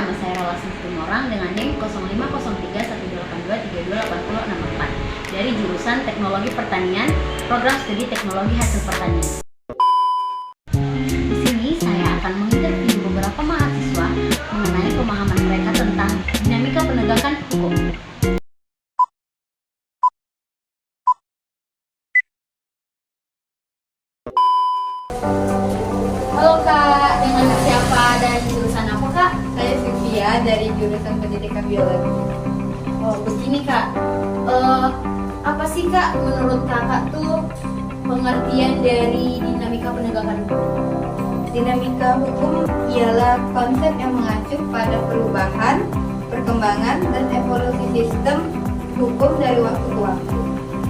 nama saya Relasi Tumorang dengan NIM 050318232864 dari jurusan Teknologi Pertanian, Program Studi Teknologi Hasil Pertanian. Di sini saya akan menginterview beberapa mahasiswa mengenai pemahaman mereka tentang dinamika penegakan hukum. Halo Kak, dengan siapa dan jurusan apa Kak? Saya Sylvia dari jurusan Pendidikan Biologi. Oh begini Kak, apa sih Kak menurut Kakak tuh pengertian dari dinamika penegakan hukum? Dinamika hukum ialah konsep yang mengacu pada perubahan, perkembangan, dan evolusi sistem hukum dari waktu ke waktu.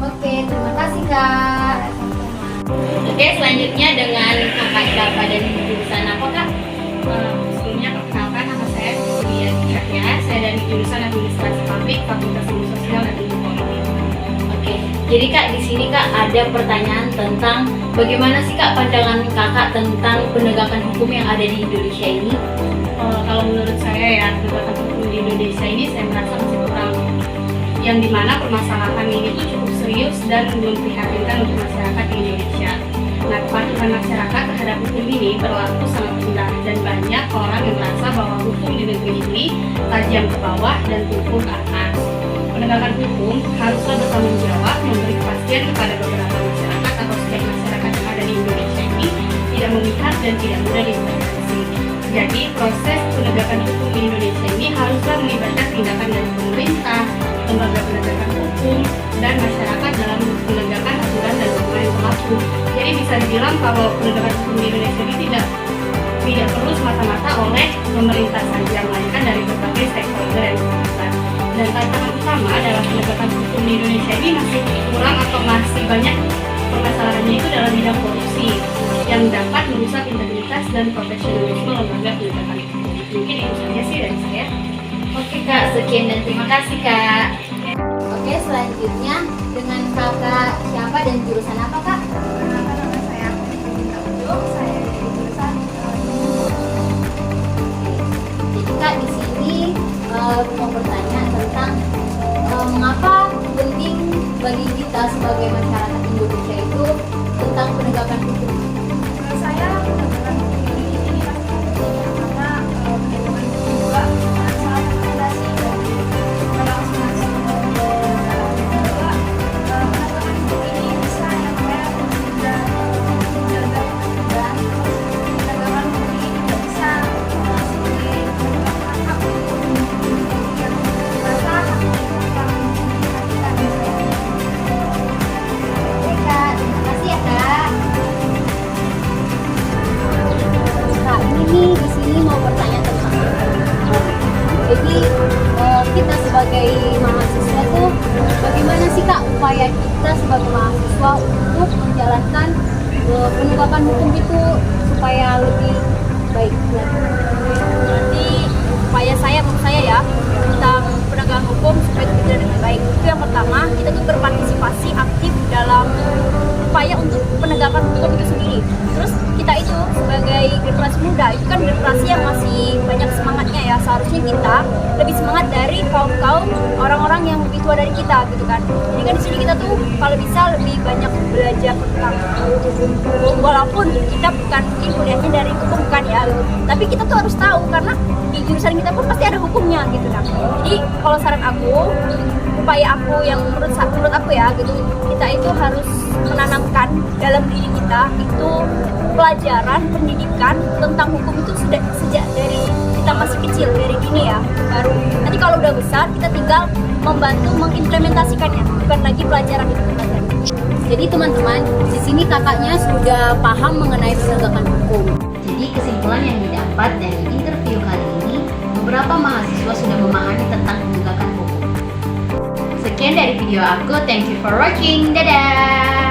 Oke, terima kasih Kak. Oke, selanjutnya dengan Kakak siapa dan jurusan apa Kak? Sebelumnya perkenalkan, nama saya Sylvia Cahya. Saya dari jurusan Administrasi Publik, Fakultas Ilmu Sosial dan Ilmu Politik. Oke, jadi Kak di sini Kak ada pertanyaan tentang bagaimana sih Kak pandangan Kakak tentang penegakan hukum yang ada di Indonesia ini? Kalau menurut saya ya, penegakan hukum di Indonesia ini saya merasa masih kurang. Yang dimana permasalahan ini tuh cukup serius dan memprihatinkan untuk masyarakat di Indonesia. Nah, kepatuhan masyarakat terhadap hukum ini berlaku sangat rendah dan banyak orang yang merasa bahwa hukum di negeri ini tajam ke bawah dan tumpul ke atas. Penegakan hukum haruslah bertanggung jawab memberi kepastian kepada beberapa masyarakat atau setiap masyarakat yang ada di Indonesia ini tidak memihak dan tidak mudah diintervensi. Jadi proses penegakan hukum di Indonesia ini haruslah melibatkan tindakan dari pemerintah, lembaga penegakan hukum, dan masyarakat dalam menegakkan aturan dan norma yang berlaku. Jadi bisa dibilang kalau penegakan hukum di Indonesia ini tidak perlu semata-mata oleh pemerintah saja, melainkan dari berbagai stakeholder yang terlibat. Dan tantangan utama dalam penegakan hukum di Indonesia ini masih kurang atau masih banyak permasalahannya itu dalam bidang korupsi yang dapat merusak integritas dan profesionalisme lembaga penegakan hukum. Mungkin itu saja sih dari saya. Oke Kak, sekian dan terima kasih Kak. Oke, selanjutnya dengan Kakak siapa dan jurusan apa Kak? Nama saya Bintang Ujo, saya dari jurusan Jadi Kak di sini mau bertanya tentang mengapa penting bagi kita sebagai masyarakat Indonesia itu tentang penegakan hukum. Menurut saya penegakan hukum ini pasti penting karena penegakan hukum juga salah satu fondasi dari kelangsungan juga penegakan hukum ini bisa yang namanya menjaga dan penegakan hukum ini juga bisa sebagai penegakan hak yang merasa hak kita Oke Kak, terima kasih ya Kak. Kak ini nih di sini mau bertanya tentang jadi kita sebagai mahasiswa tuh bagaimana sih Kak upaya kita sebagai mahasiswa untuk menjalankan penegakan hukum itu supaya lebih baik? Berarti upaya saya menurut saya ya tentang penegakan hukum supaya kita lebih baik itu yang pertama kita tuh berpartisipasi aktif dalam upaya untuk penegakan hukum itu sendiri. Terus kita itu sebagai generasi muda itu kan generasi yang masih banyak semangatnya ya, seharusnya kita lebih semangat dari kaum orang-orang yang lebih tua dari kita gitu kan. Jadi kan di sini kita tuh kalau bisa lebih banyak belajar tentang hukum, walaupun kita bukan mungkin kuliahnya dari hukum kan ya, tapi kita tuh harus tahu karena di jurusan kita pun pasti ada hukumnya gitu kan. Jadi kalau saran aku, upaya aku yang menurut aku ya gitu, kita itu harus menanamkan dalam diri kita itu pelajaran pendidikan tentang hukum itu sejak dari kita masih kecil, dari dini ya, baru nanti kalau udah besar kita tinggal membantu mengimplementasikannya, bukan lagi pelajaran itu tadi. Jadi teman-teman, di sini kakaknya sudah paham mengenai penegakan hukum. Jadi kesimpulan yang didapat dari interview kali ini, beberapa mahasiswa sudah memahami tentang penegakan hukum. Sekian dari video aku, thank you for watching, dadah!